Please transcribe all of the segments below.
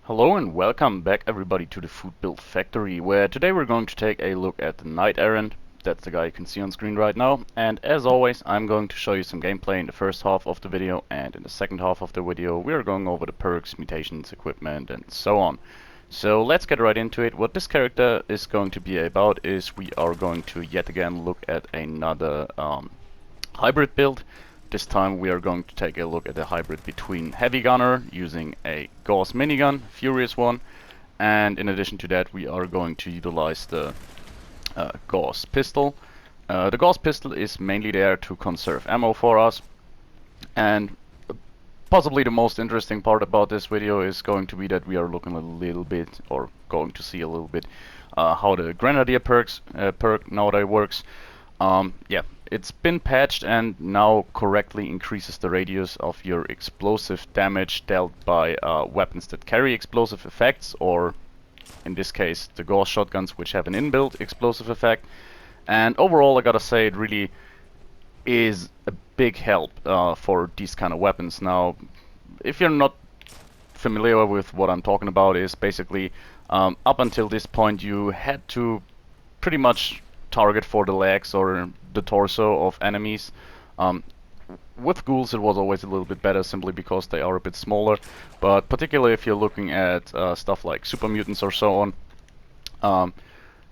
Hello and welcome back everybody to the Foodbuild factory, where today we're going to take a look at the Knight Errant. That's the guy you can see on screen right now, and as always I'm going to show you some gameplay in the first half of the video, and in the second half of the video we are going over the perks, mutations, equipment and so on. So let's get right into it. What this character is going to be about is we are going to yet again look at another hybrid build. This time we are going to take a look at a hybrid between Heavy Gunner using a Gauss-Minigun, Furious one, and in addition to that we are going to utilize the Gauss-Pistol. The Gauss-Pistol is mainly there to conserve ammo for us, and possibly the most interesting part about this video is going to be that we are looking a little bit, or going to see a little bit, how the Grenadier perk nowadays works. Yeah, it's been patched and now correctly increases the radius of your explosive damage dealt by weapons that carry explosive effects, or in this case the Gauss shotguns, which have an inbuilt explosive effect. And overall I gotta say it really is a big help for these kind of weapons. Now, if you're not familiar with what I'm talking about, is basically up until this point you had to pretty much target for the legs or the torso of enemies. With ghouls it was always a little bit better simply because they are a bit smaller, but particularly if you're looking at stuff like super mutants or so on,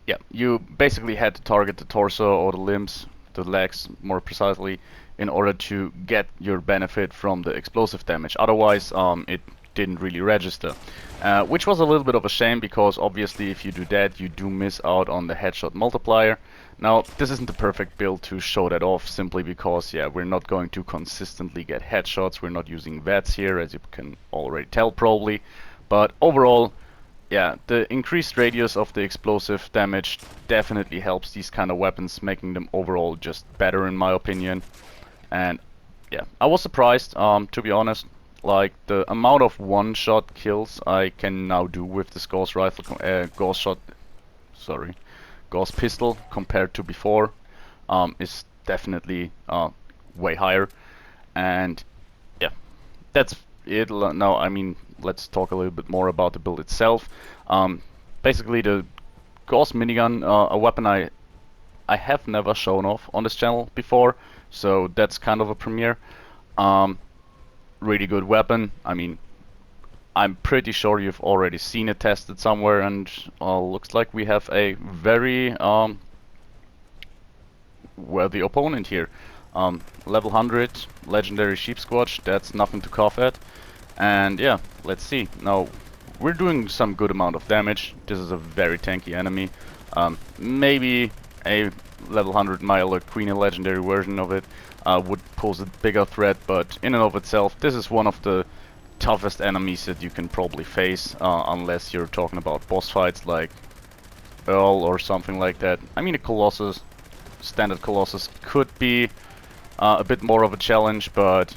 yeah, you basically had to target the torso or the limbs, the legs more precisely, in order to get your benefit from the explosive damage. Otherwise it didn't really register, which was a little bit of a shame, because obviously if you do that you do miss out on the headshot multiplier. Now, this isn't the perfect build to show that off, simply because, yeah, we're not going to consistently get headshots. We're not using VATs here, as you can already tell probably, but overall, yeah, the increased radius of the explosive damage definitely helps these kind of weapons, making them overall just better in my opinion. And yeah, I was surprised, to be honest. Like, the amount of one-shot kills I can now do with this Gauss rifle, Gauss-Pistol compared to before, is definitely way higher. And yeah, that's it. Now, I mean, let's talk a little bit more about the build itself. Basically, the Gauss-Minigun, a weapon I have never shown off on this channel before, so that's kind of a premiere. Really good weapon. I mean, I'm pretty sure you've already seen it tested somewhere, and looks like we have a very worthy opponent here. Level 100, legendary sheep squatch, that's nothing to cough at. And yeah, let's see. Now, we're doing some good amount of damage. This is a very tanky enemy. Maybe a level 100 Mile Queen, a legendary version of it, would pose a bigger threat, but in and of itself, this is one of the toughest enemies that you can probably face, unless you're talking about boss fights like Earl or something like that. I mean, a Colossus, standard Colossus, could be a bit more of a challenge, but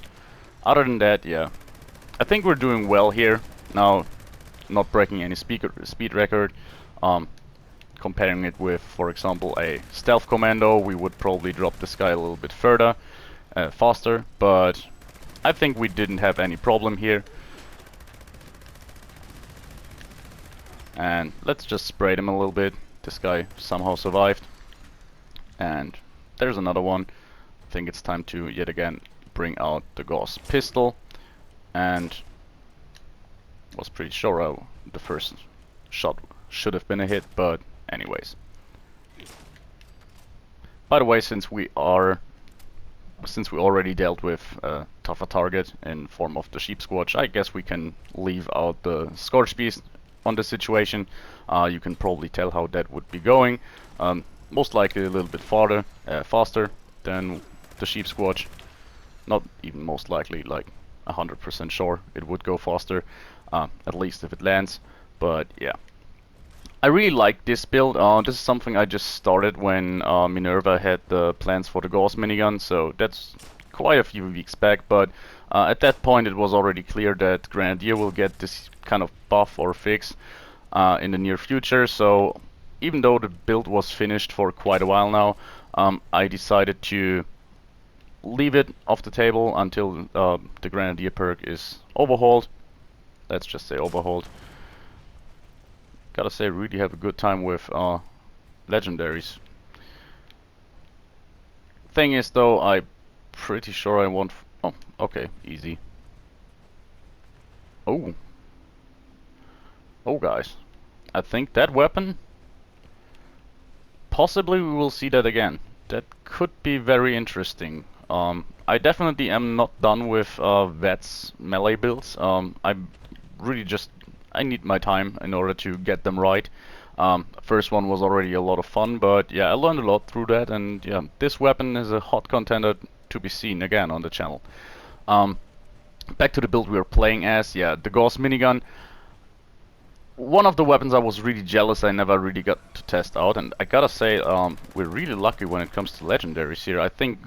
other than that, yeah, I think we're doing well here. Now, not breaking any speed record. Comparing it with, for example, a stealth commando, we would probably drop this guy a little bit further, faster, but I think we didn't have any problem here. And let's just spray them a little bit. This guy somehow survived. And there's another one. I think it's time to yet again bring out the Gauss-Pistol. And was pretty sure the first shot should have been a hit, but anyways. By the way, since we already dealt with a tougher target in form of the sheep squatch, I guess we can leave out the Scorch Beast on the situation. You can probably tell how that would be going. Most likely a little bit faster than the sheep squatch. Not even most likely, like 100% sure it would go faster, at least if it lands. But yeah, I really like this build. This is something I just started when Minerva had the plans for the Gauss-Minigun, so that's quite a few weeks back, but at that point it was already clear that Grenadier will get this kind of buff or fix in the near future. So even though the build was finished for quite a while now, I decided to leave it off the table until the Grenadier perk is overhauled. Let's just say overhauled. gotta say, really have a good time with legendaries. Thing is though, I'm pretty sure I want... oh, okay, easy. Oh. Oh guys, I think that weapon, possibly we will see that again. That could be very interesting. I definitely am not done with Vet's melee builds. I really just, I need my time in order to get them right. First one was already a lot of fun, but yeah, I learned a lot through that, and yeah, this weapon is a hot contender to be seen again on the channel. Back to the build we were playing as, yeah, the Gauss-Minigun. One of the weapons I was really jealous I never really got to test out, and I gotta say, we're really lucky when it comes to legendaries here. I think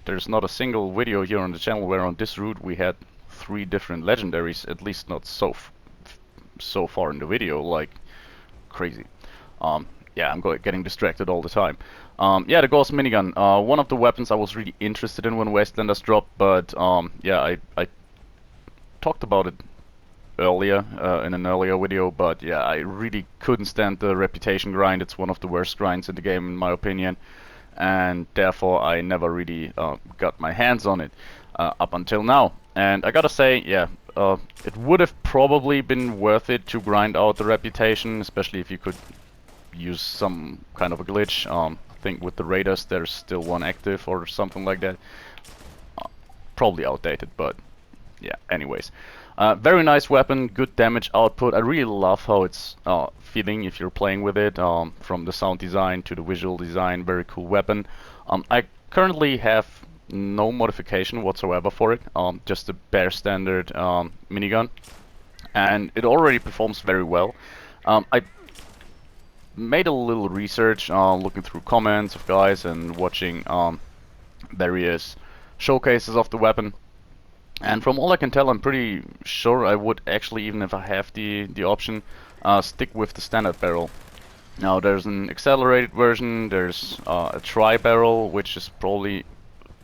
there's not a single video here on the channel where on this route we had 3 different legendaries, at least not so far in the video, like crazy. Yeah, I'm getting distracted all the time. Yeah, the Gauss-Minigun, one of the weapons I was really interested in when Wastelanders dropped, but yeah, I talked about it earlier in an earlier video, but yeah, I really couldn't stand the reputation grind. It's one of the worst grinds in the game in my opinion, and therefore I never really got my hands on it up until now. And I gotta say, yeah, it would have probably been worth it to grind out the reputation, especially if you could use some kind of a glitch. I think with the raiders there's still one active or something like that. Probably outdated, but yeah, anyways. Very nice weapon, good damage output. I really love how it's feeling if you're playing with it, from the sound design to the visual design. Very cool weapon. I currently have no modification whatsoever for it, just a bare standard minigun, and it already performs very well. I made a little research, looking through comments of guys and watching various showcases of the weapon. And from all I can tell, I'm pretty sure I would actually, even if I have the option, stick with the standard barrel. Now there's an accelerated version, there's a tri-barrel, which is probably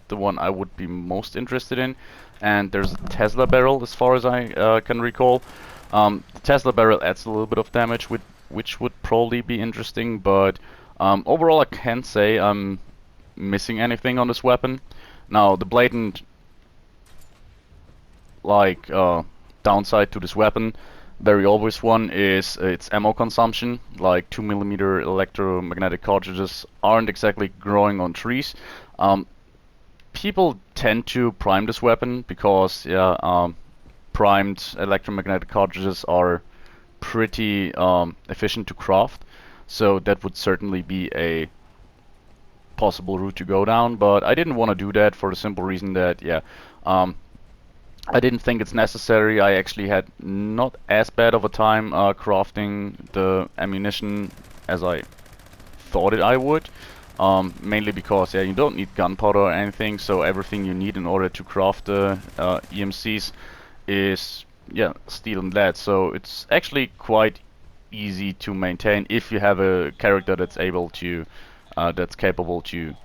the one I would be most interested in, and there's a Tesla barrel as far as I can recall. The Tesla barrel adds a little bit of damage, which would probably be interesting, but overall I can't say I'm missing anything on this weapon. Now the blatant downside to this weapon, very obvious one, is its ammo consumption. Like 2mm electromagnetic cartridges aren't exactly growing on trees. People tend to prime this weapon because primed electromagnetic cartridges are pretty efficient to craft, so that would certainly be a possible route to go down, but I didn't want to do that for the simple reason that I didn't think it's necessary. I actually had not as bad of a time crafting the ammunition as I thought I would. Mainly because you don't need gunpowder or anything, so everything you need in order to craft the EMCs is steel and lead. So it's actually quite easy to maintain if you have a character that's able to, that's capable to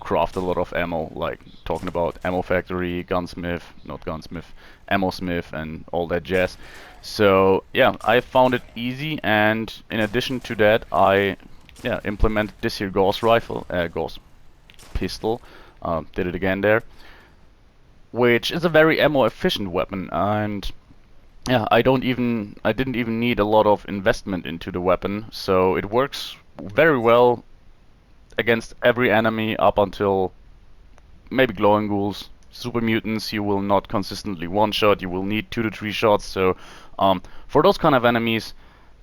craft a lot of ammo, like talking about ammo factory, gunsmith, not gunsmith, ammo smith and all that jazz. So yeah, I found it easy, and in addition to that I implemented this here Gauss rifle, Gauss pistol, did it again there, which is a very ammo efficient weapon, and I didn't even need a lot of investment into the weapon, so it works very well against every enemy up until maybe glowing ghouls. Super mutants you will not consistently one-shot, you will need 2 to 3 shots, so for those kind of enemies,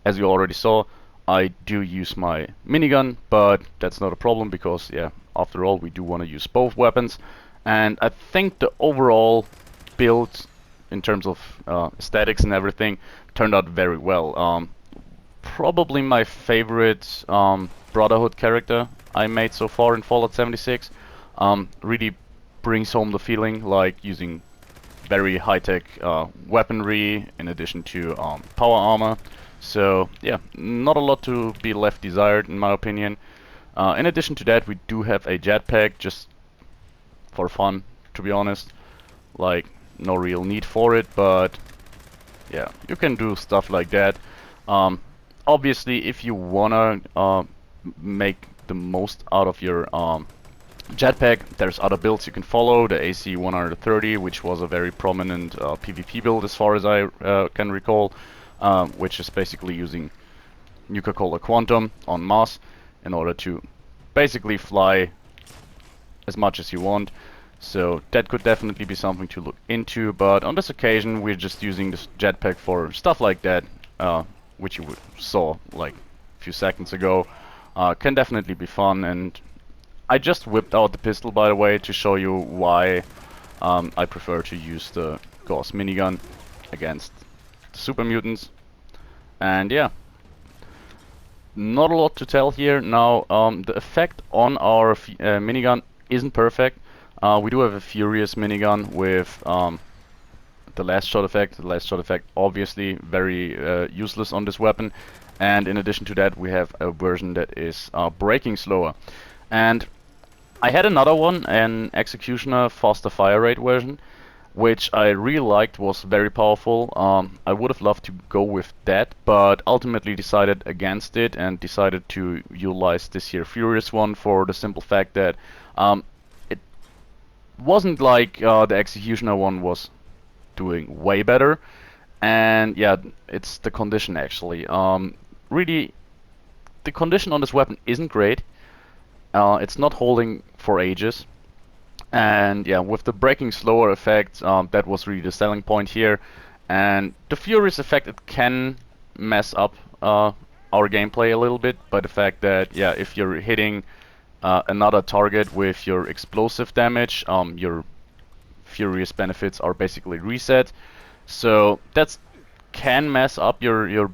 as you already saw, I do use my minigun, but that's not a problem because after all we do want to use both weapons. And I think the overall build in terms of aesthetics and everything turned out very well. Probably my favorite Brotherhood character I made so far in Fallout 76. Really brings home the feeling, like using very high-tech weaponry in addition to power armor. So yeah, not a lot to be left desired in my opinion. In addition to that, we do have a jetpack just for fun, to be honest. Like, no real need for it, but yeah, you can do stuff like that. obviously, if you wanna make the most out of your jetpack, there's other builds you can follow. The AC 130, which was a very prominent PvP build as far as I can recall, which is basically using Nuka-Cola Quantum on Mars in order to basically fly as much as you want. So that could definitely be something to look into, but on this occasion we're just using this jetpack for stuff like that, which you saw like a few seconds ago. Can definitely be fun, and I just whipped out the pistol, by the way, to show you why I prefer to use the Gauss-Minigun against the super mutants. And yeah, not a lot to tell here. Now, the effect on our minigun isn't perfect. We do have a furious minigun with the last shot effect. The last shot effect obviously very useless on this weapon. And in addition to that, we have a version that is braking slower. And I had another one, an Executioner faster fire rate version, which I really liked, was very powerful. I would have loved to go with that, but ultimately decided against it and decided to utilize this here Furious one for the simple fact that it wasn't like the Executioner one was doing way better. And yeah, it's the condition actually. Really, the condition on this weapon isn't great. It's not holding for ages. And yeah, with the braking slower effect, that was really the selling point here. And the Furious effect, it can mess up our gameplay a little bit by the fact that, yeah, if you're hitting another target with your explosive damage, your Furious benefits are basically reset. So that can mess up your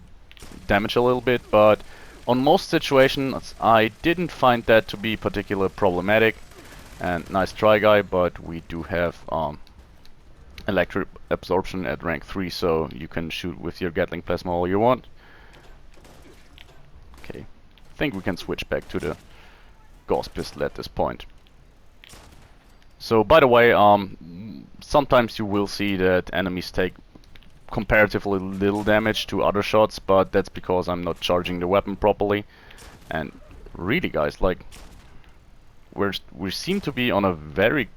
damage a little bit, but on most situations I didn't find that to be particularly problematic. And nice try, guy, but we do have electric absorption at rank 3, so you can shoot with your Gatling plasma all you want. Okay, I think we can switch back to the Gauss-Pistol at this point. So, by the way, sometimes you will see that enemies take comparatively little damage to other shots, but that's because I'm not charging the weapon properly. And really, guys, like, we seem to be on a very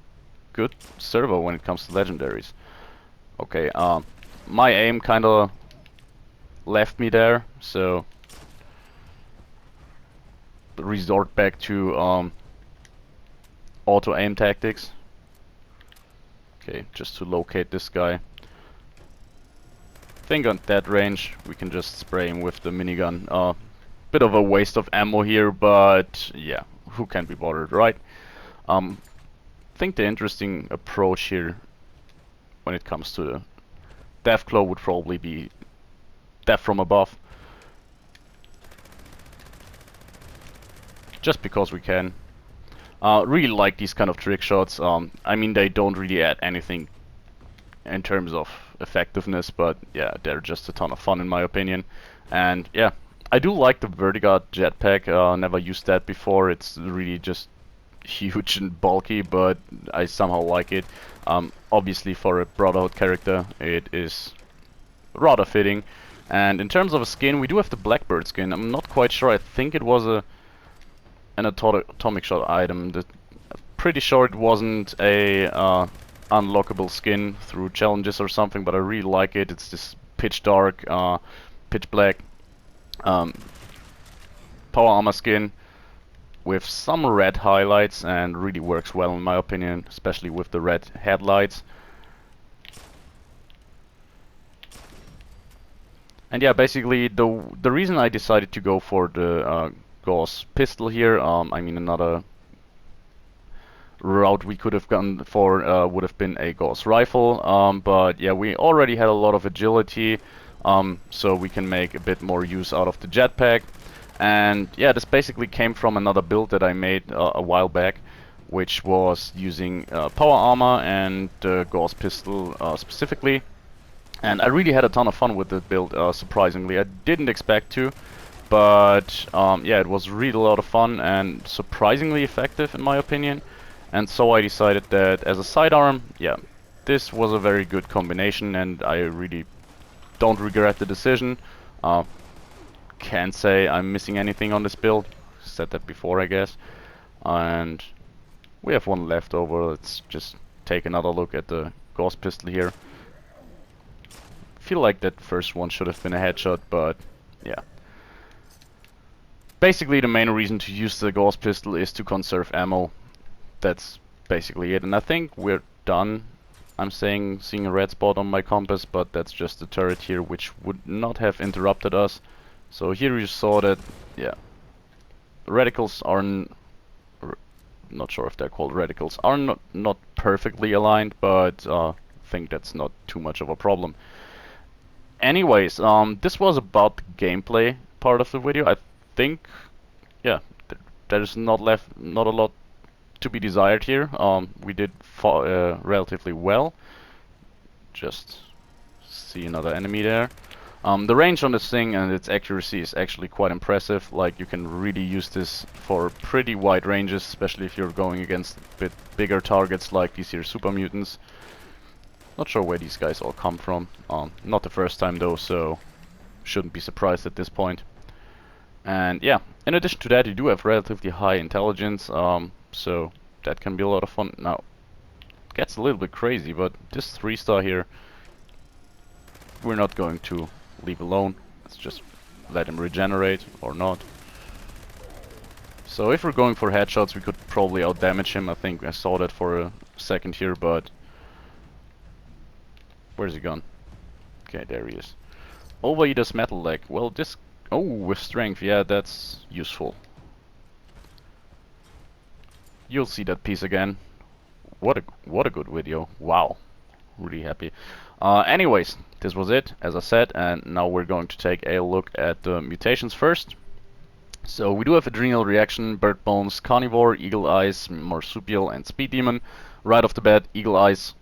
good server when it comes to legendaries. Okay, my aim kinda left me there, so resort back to auto aim tactics. Okay, just to locate this guy. I think on that range we can just spray him with the minigun. Bit of a waste of ammo here, but yeah, who can be bothered, right? I think the interesting approach here when it comes to the Deathclaw would probably be death from above. Just because we can. Really like these kind of trick shots. I mean, they don't really add anything in terms of effectiveness, but yeah, they're just a ton of fun in my opinion. And yeah, I do like the Vertigo jetpack. Never used that before. It's really just huge and bulky, but I somehow like it. Obviously, for a Brotherhood character, it is rather fitting. And in terms of a skin, we do have the Blackbird skin. I'm not quite sure. I think it was an atomic shot item. I'm pretty sure it wasn't a unlockable skin through challenges or something, but I really like it. It's this pitch dark, pitch black power armor skin with some red highlights, and really works well in my opinion, especially with the red headlights. And yeah, basically the reason I decided to go for the Gauss-Pistol here, I mean, another route we could have gone for would have been a Gauss rifle, but yeah, we already had a lot of agility, so we can make a bit more use out of the jetpack. And yeah, this basically came from another build that I made a while back, which was using power armor and Gauss-Pistol specifically. And I really had a ton of fun with the build, surprisingly. I didn't expect to, but yeah, it was really a lot of fun and surprisingly effective in my opinion. And so I decided that as a sidearm, yeah, this was a very good combination, and I really don't regret the decision. can't say I'm missing anything on this build. Said that before, I guess. And we have one left over. Let's just take another look at the Gauss-Pistol here. Feel like that first one should have been a headshot, but yeah. Basically, the main reason to use the Gauss-Pistol is to conserve ammo. That's basically it, and I think we're done. I'm seeing a red spot on my compass, but that's just the turret here, which would not have interrupted us. So here you saw that, yeah, reticles are not sure if they're called reticles, are not perfectly aligned, but I think that's not too much of a problem. Anyways, this was about the gameplay part of the video. I think, yeah, there's not a lot to be desired here. We did relatively well. Just see another enemy there. The range on this thing and its accuracy is actually quite impressive. Like, you can really use this for pretty wide ranges, especially if you're going against a bit bigger targets like these here super mutants. Not sure where these guys all come from. Not the first time though, so shouldn't be surprised at this point. And yeah, in addition to that, you do have relatively high intelligence, so that can be a lot of fun. Now, it gets a little bit crazy, but this 3-star here, we're not going to leave alone. Let's just let him regenerate, or not. So if we're going for headshots, we could probably outdamage him. I think I saw that for a second here, but where's he gone? Okay, there he is. Overeater's metal leg. Well, this... Oh, with strength, yeah, that's useful. You'll see that piece again. What a good video. Wow. Really happy. Anyways, this was it, as I said, and now we're going to take a look at the mutations first. So we do have Adrenal Reaction, Bird Bones, Carnivore, Eagle Eyes, Marsupial, and Speed Demon. Right off the bat, Eagle Eyes,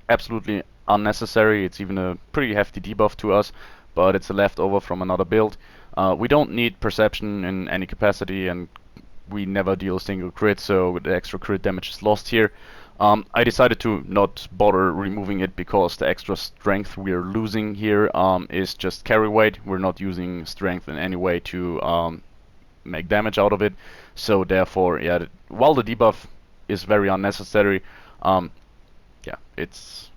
absolutely unnecessary. It's even a pretty hefty debuff to us, but it's a leftover from another build. We don't need Perception in any capacity, and we never deal a single crit, so the extra crit damage is lost here. I decided to not bother removing it because the extra strength we're losing here is just carry weight. We're not using strength in any way to make damage out of it. So therefore, yeah, while the debuff is very unnecessary, yeah, it's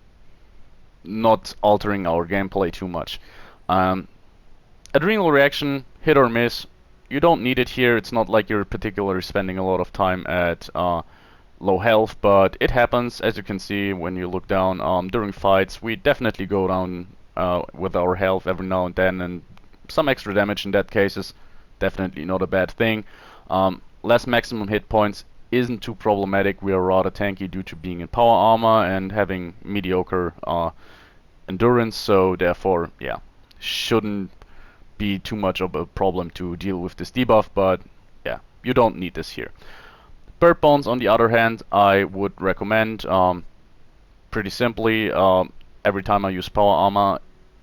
not altering our gameplay too much. Adrenal Reaction, hit or miss. You don't need it here. It's not like you're particularly spending a lot of time at low health, but it happens, as you can see when you look down. During fights, we definitely go down with our health every now and then, and some extra damage in that case is definitely not a bad thing. Less maximum hit points isn't too problematic. We are rather tanky due to being in power armor and having mediocre endurance, so therefore, yeah, shouldn't be too much of a problem to deal with this debuff, but yeah, you don't need this here. Bird Bones, on the other hand, I would recommend pretty simply. Every time I use power armor,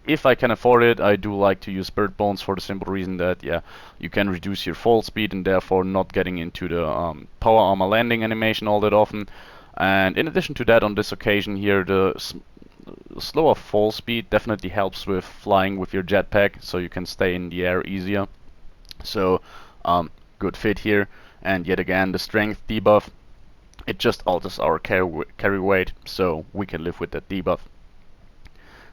if I can afford it, I do like to use Bird Bones for the simple reason that, yeah, you can reduce your fall speed and therefore not getting into the power armor landing animation all that often. And in addition to that, on this occasion here, the slower fall speed definitely helps with flying with your jetpack, so you can stay in the air easier. So good fit here. And yet again, the strength debuff, it just alters our carry weight, so we can live with that debuff.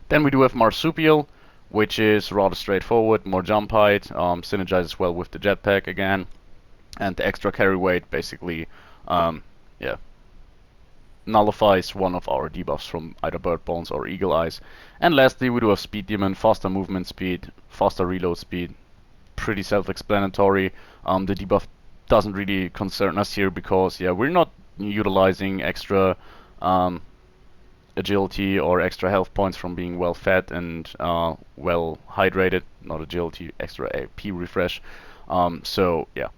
Then we do have Marsupial, which is rather straightforward, more jump height, synergizes well with the jetpack again, and the extra carry weight basically, yeah, nullifies one of our debuffs from either Bird Bones or Eagle Eyes. And lastly, we do have Speed Demon, faster movement speed, faster reload speed, pretty self-explanatory. The debuff doesn't really concern us here because, yeah, we're not utilizing extra agility or extra health points from being well fed and well hydrated. Not agility, extra AP refresh. So yeah,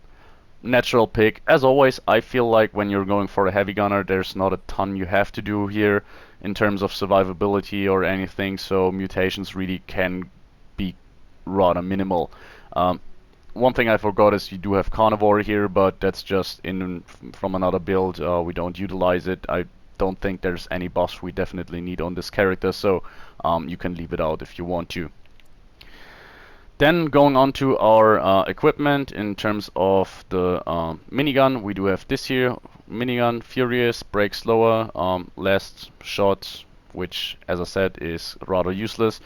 natural pick. As always, I feel like when you're going for a heavy gunner, there's not a ton you have to do here in terms of survivability or anything, so mutations really can be rather minimal. One thing I forgot is you do have Carnivore here, but that's just from another build. We don't utilize it. I don't think there's any buffs we definitely need on this character, so you can leave it out if you want to. Then going on to our equipment in terms of the minigun, we do have this here minigun, Furious, brakes slower, last shot, which as I said is rather useless.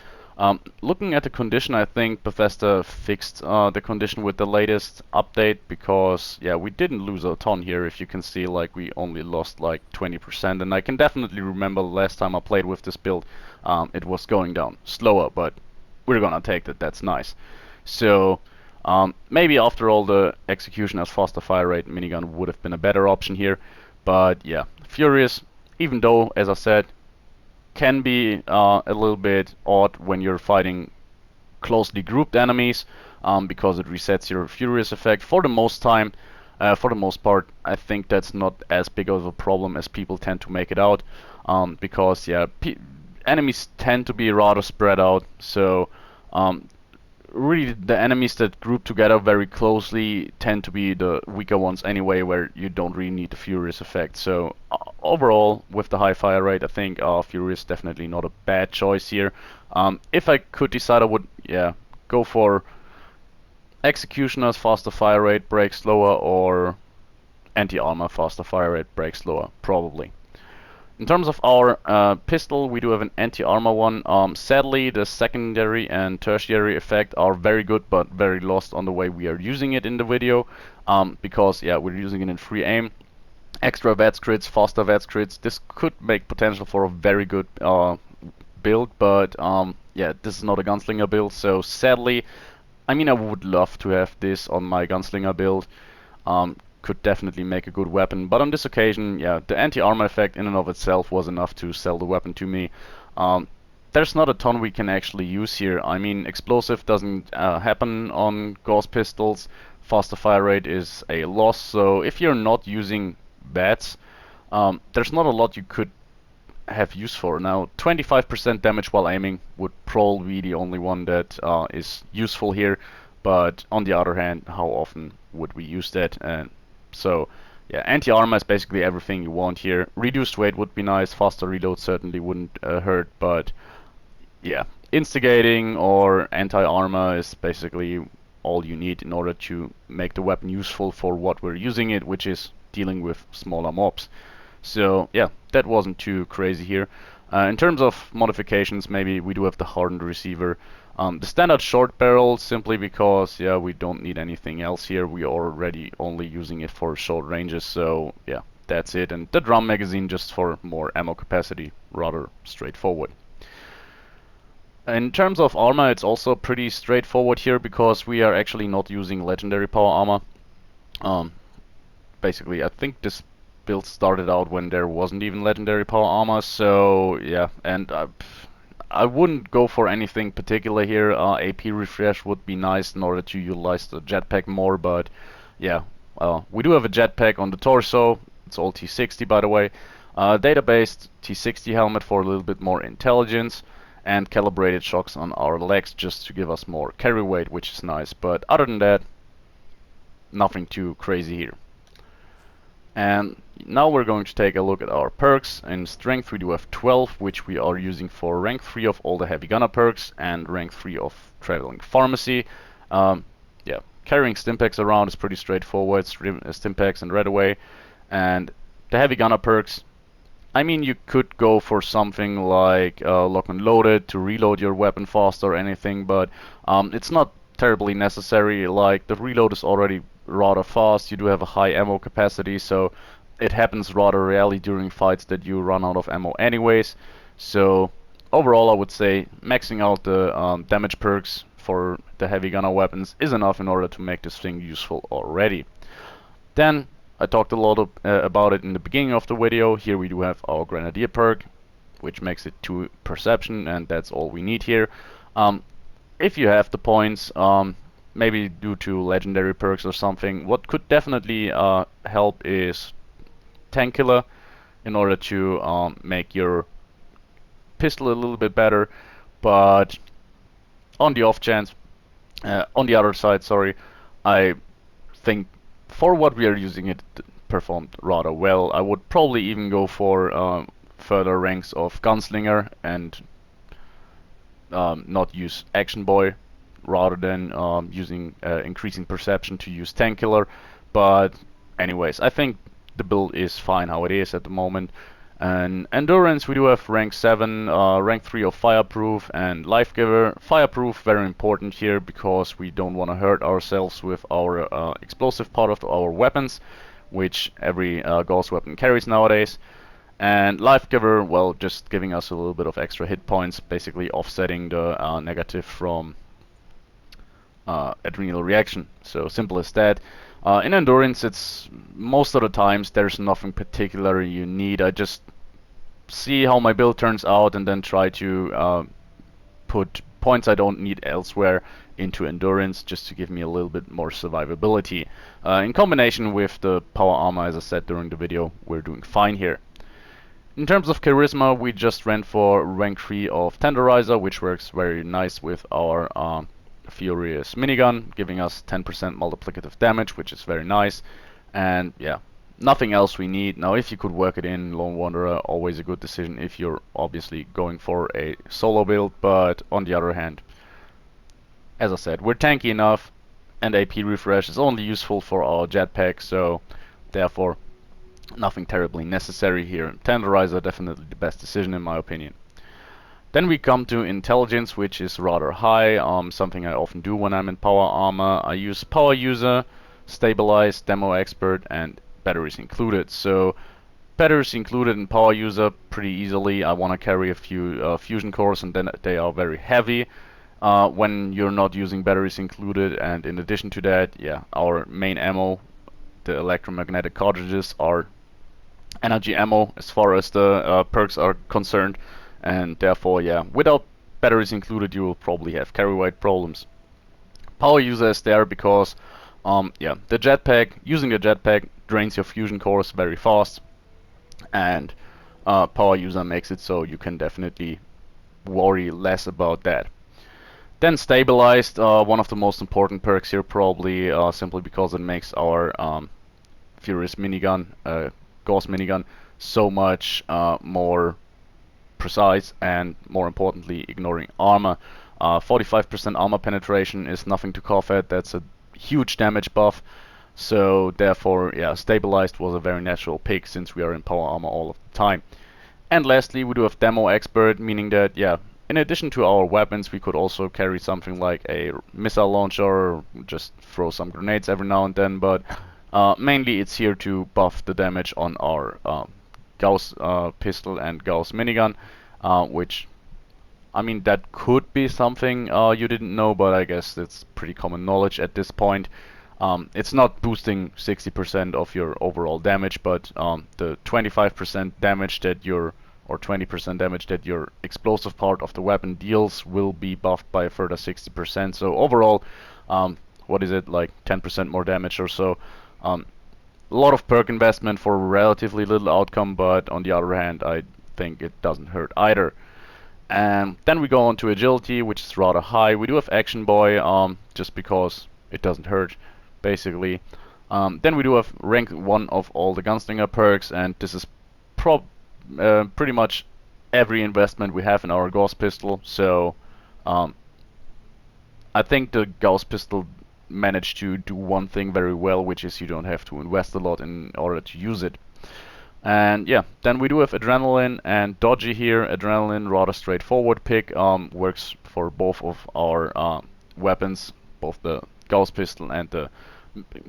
Looking at the condition, I think Bethesda fixed the condition with the latest update, because yeah, we didn't lose a ton here. If you can see, like, we only lost like 20%, and I can definitely remember the last time I played with this build, it was going down slower, but we're gonna take that. That's nice. So maybe after all, the execution as faster fire rate minigun would have been a better option here. But yeah, Furious, even though, as I said, can be a little bit odd when you're fighting closely grouped enemies, because it resets your Furious effect. For the most part, I think that's not as big of a problem as people tend to make it out, because yeah, enemies tend to be rather spread out. So really, the enemies that group together very closely tend to be the weaker ones anyway, where you don't really need the Furious effect. So overall, with the high fire rate, I think Furious definitely not a bad choice here. If I could decide, I would, yeah, go for Executioner's faster fire rate, brake slower, or anti-armor faster fire rate, brake slower, probably. In terms of our pistol, we do have an anti-armor one. Sadly, the secondary and tertiary effect are very good, but very lost on the way we are using it in the video. Because yeah, we're using it in free aim. Extra VATS crits, faster VATS crits. This could make potential for a very good build, but yeah, this is not a gunslinger build, so sadly, I mean, I would love to have this on my gunslinger build. Could definitely make a good weapon, but on this occasion, yeah, the anti-armor effect in and of itself was enough to sell the weapon to me. There's not a ton we can actually use here. I mean, explosive doesn't happen on Gauss-Pistols. Faster fire rate is a loss, so if you're not using VATS, there's not a lot you could have use for. Now, 25% damage while aiming would probably be the only one that is useful here, but on the other hand, how often would we use that? And so yeah, anti-armor is basically everything you want here. Reduced weight would be nice, faster reload certainly wouldn't hurt, but yeah, instigating or anti-armor is basically all you need in order to make the weapon useful for what we're using it, which is dealing with smaller mobs. So yeah, that wasn't too crazy here. In terms of modifications, maybe we do have the hardened receiver. The standard short barrel, simply because yeah, we don't need anything else here. We are already only using it for short ranges, so yeah, that's it. And the drum magazine just for more ammo capacity, rather straightforward. In terms of armor, it's also pretty straightforward here, because we are actually not using legendary power armor. Basically, I think this build started out when there wasn't even legendary power armor, so yeah, and I wouldn't go for anything particular here. AP refresh would be nice in order to utilize the jetpack more, but yeah, we do have a jetpack on the torso. It's all T60, by the way. Data-based T60 helmet for a little bit more intelligence, and calibrated shocks on our legs just to give us more carry weight, which is nice. But other than that, nothing too crazy here. And now we're going to take a look at our perks. In strength we do have 12, which we are using for rank 3 of all the heavy gunner perks and rank 3 of traveling pharmacy. Yeah, carrying stimpaks around is pretty straightforward, stimpaks and red away. And the heavy gunner perks, I mean, you could go for something like lock and loaded to reload your weapon faster or anything, but it's not terribly necessary. Like, the reload is already rather fast, you do have a high ammo capacity, so it happens rather rarely during fights that you run out of ammo anyways. So overall, I would say maxing out the damage perks for the heavy gunner weapons is enough in order to make this thing useful already. Then I talked a lot about it in the beginning of the video. Here we do have our grenadier perk, which makes it 2 perception, and that's all we need here. If you have the points, maybe due to legendary perks or something, what could definitely help is tank killer, in order to make your pistol a little bit better. But on the off chance, on the other side, sorry, I think for what we are using, it performed rather well. I would probably even go for further ranks of gunslinger and not use action boy. rather than using increasing perception to use tank killer. But anyways, I think the build is fine how it is at the moment. And endurance, we do have rank 7, rank 3 of fireproof and life giver. Fireproof very important here because we don't want to hurt ourselves with our explosive part of our weapons, which every Gauss weapon carries nowadays. And life giver, well, just giving us a little bit of extra hit points, basically offsetting the negative from adrenal reaction. So simple as that. In endurance, it's most of the times there's nothing particular you need. I just see how my build turns out and then try to put points I don't need elsewhere into endurance just to give me a little bit more survivability. In combination with the power armor, as I said during the video, we're doing fine here. In terms of charisma, we just ran for rank 3 of tenderizer, which works very nice with our furious minigun, giving us 10% multiplicative damage, which is very nice. And yeah, nothing else we need. Now, if you could work it in, Lone Wanderer, always a good decision if you're obviously going for a solo build. But on the other hand, as I said, we're tanky enough, and AP refresh is only useful for our jetpack, so therefore nothing terribly necessary here. Tenderizer definitely the best decision in my opinion. Then we come to intelligence, which is rather high, something I often do when I'm in power armor. I use power user, stabilize, demo expert, and batteries included. So batteries included in power user pretty easily. I want to carry a few fusion cores, and then they are very heavy when you're not using batteries included. And in addition to that, yeah, our main ammo, the electromagnetic cartridges, are energy ammo as far as the perks are concerned, and therefore, yeah, without batteries included, you will probably have carry weight problems. Power user is there because, yeah, the jetpack, using the jetpack drains your fusion cores very fast, and power user makes it so you can definitely worry less about that. Then stabilized, one of the most important perks here probably, simply because it makes our furious minigun, Gauss-Minigun, so much more precise, and more importantly, ignoring armor. 45% armor penetration is nothing to cough at. That's a huge damage buff. So therefore, yeah, stabilized was a very natural pick since we are in power armor all of the time. And lastly, we do have demo expert, meaning that, yeah, in addition to our weapons, we could also carry something like a missile launcher, or just throw some grenades every now and then, but mainly it's here to buff the damage on our Gauss-Pistol and Gauss-Minigun, which, I mean, that could be something you didn't know, but I guess it's pretty common knowledge at this point. It's not boosting 60% of your overall damage, but the 25% damage that your, or 20% damage that your explosive part of the weapon deals will be buffed by a further 60%. So overall, what is it, like 10% more damage or so? A lot of perk investment for relatively little outcome, but on the other hand, I think it doesn't hurt either. And then we go on to agility, which is rather high. We do have action boy, just because it doesn't hurt, basically. Then we do have rank 1 of all the gunslinger perks, and this is pretty much every investment we have in our Gauss-Pistol. So I think the Gauss-Pistol managed to do one thing very well, which is you don't have to invest a lot in order to use it. And yeah, then we do have adrenaline and dodgy here. Adrenaline, rather straightforward pick, works for both of our weapons, both the Gauss-Pistol and the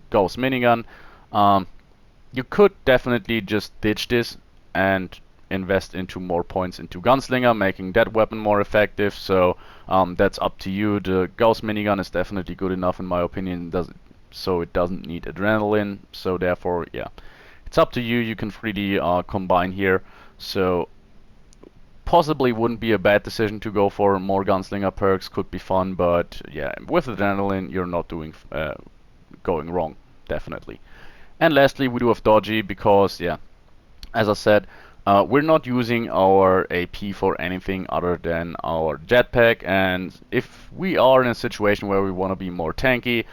Gauss-Minigun. You could definitely just ditch this and invest into more points into Gunslinger, making that weapon more effective. So that's up to you. The Gauss-Minigun is definitely good enough in my opinion, so it doesn't need adrenaline. So therefore, yeah, it's up to you. You can freely combine here. So possibly wouldn't be a bad decision to go for more Gunslinger perks. Could be fun, but yeah, with adrenaline you're not doing going wrong, definitely. And lastly, we do have dodgy because, yeah, as I said, we're not using our AP for anything other than our jetpack, and if we are in a situation where we want to be more tanky,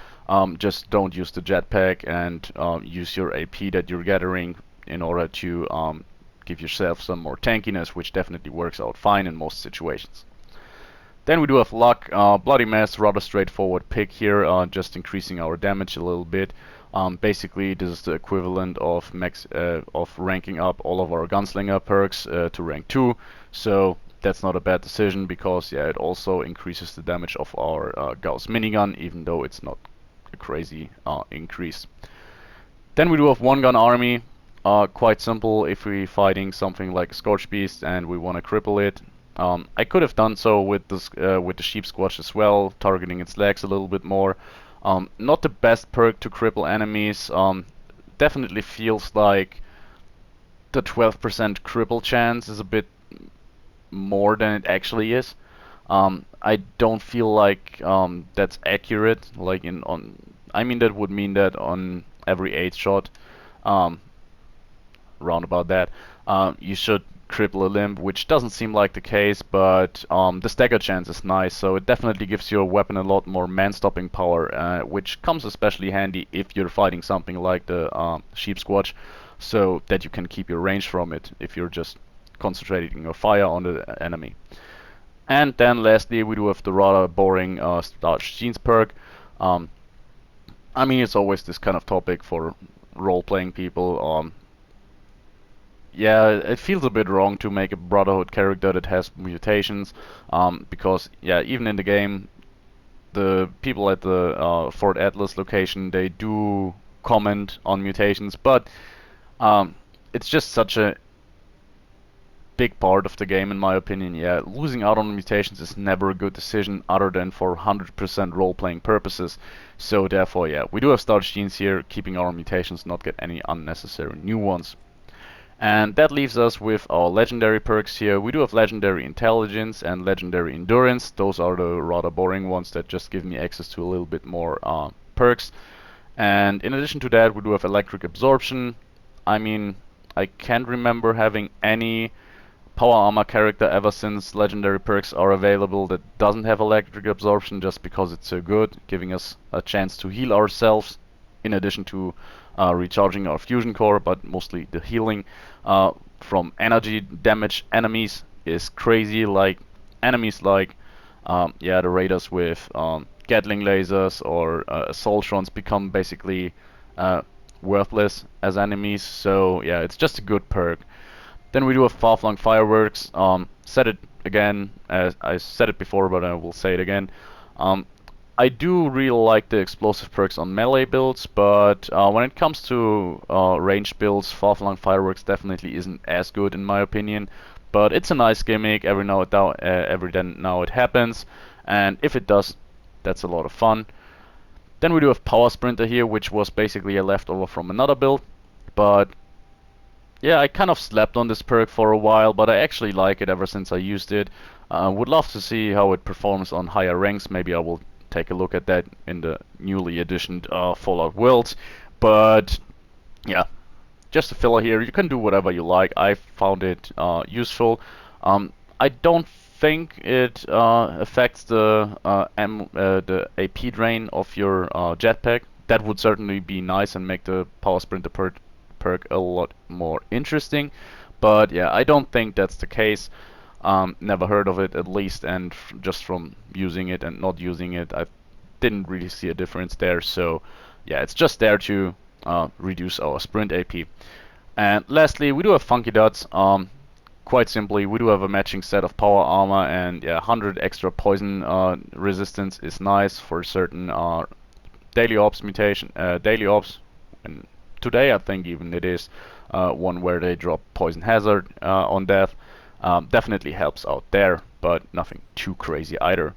just don't use the jetpack and use your AP that you're gathering in order to give yourself some more tankiness, which definitely works out fine in most situations. Then we do have luck, bloody mess, rather straightforward pick here, just increasing our damage a little bit. Basically, this is the equivalent of ranking up all of our gunslinger perks to rank 2. So that's not a bad decision because yeah, it also increases the damage of our Gauss-Minigun, even though it's not a crazy increase. Then we do have one gun army. Quite simple if we're fighting something like a Scorch Beast and we want to cripple it. I could have done so with the Sheep Squatch as well, targeting its legs a little bit more. Not the best perk to cripple enemies. Definitely feels like the 12% cripple chance is a bit more than it actually is. I don't feel like that's accurate. Like I mean that would mean that on every 8th shot, round about that, you should cripple a limb, which doesn't seem like the case, but the stagger chance is nice, so it definitely gives your weapon a lot more man-stopping power, which comes especially handy if you're fighting something like the Sheep Squatch, so that you can keep your range from it if you're just concentrating your fire on the enemy. And then lastly, we do have the rather boring Starched Jeans perk. I mean, it's always this kind of topic for role-playing people. Yeah, it feels a bit wrong to make a Brotherhood character that has mutations, because yeah, even in the game, the people at the Fort Atlas location, they do comment on mutations, but it's just such a big part of the game in my opinion. Yeah, losing out on mutations is never a good decision other than for 100% role-playing purposes. So therefore, yeah, we do have Starched Jeans here, keeping our mutations, not get any unnecessary new ones. And that leaves us with our legendary perks here. We do have legendary intelligence and legendary endurance. Those are the rather boring ones that just give me access to a little bit more perks. And in addition to that, we do have electric absorption. I mean, I can't remember having any power armor character ever since legendary perks are available that doesn't have electric absorption, just because it's so good, giving us a chance to heal ourselves in addition to recharging our fusion core, but mostly the healing from energy damage enemies is crazy. Like enemies like yeah, the raiders with Gatling lasers or Assaultrons become basically worthless as enemies, so yeah, it's just a good perk. Then we do have far-flung fireworks. Said it again, as I said it before, but I will say it again. I do really like the explosive perks on melee builds, but when it comes to ranged builds, far-flung fireworks definitely isn't as good in my opinion. But it's a nice gimmick. Every then now it happens, and if it does, that's a lot of fun. Then we do have Power Sprinter here, which was basically a leftover from another build, but yeah, I kind of slept on this perk for a while, but I actually like it ever since I used it. Would love to see how it performs on higher ranks. Maybe I will take a look at that in the newly editioned Fallout Worlds. But yeah, just a filler here. You can do whatever you like. I found it useful. I don't think it affects the AP drain of your jetpack. That would certainly be nice and make the Power Sprinter perk a lot more interesting, but yeah, I don't think that's the case. Never heard of it at least, and just from using it and not using it, I didn't really see a difference there. So yeah, it's just there to reduce our sprint AP. And lastly, we do have Funky Dots. Quite simply, we do have a matching set of power armor, and yeah, 100 extra poison resistance is nice for certain daily ops mutation, daily ops. And today I think even it is one where they drop poison hazard on death. Definitely helps out there, but nothing too crazy either.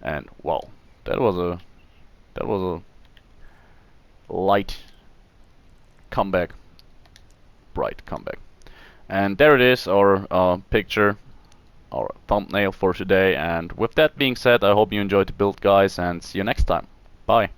And well, that was a light comeback, bright comeback. And there it is, our picture, our thumbnail for today. And with that being said, I hope you enjoyed the build, guys, and see you next time. Bye.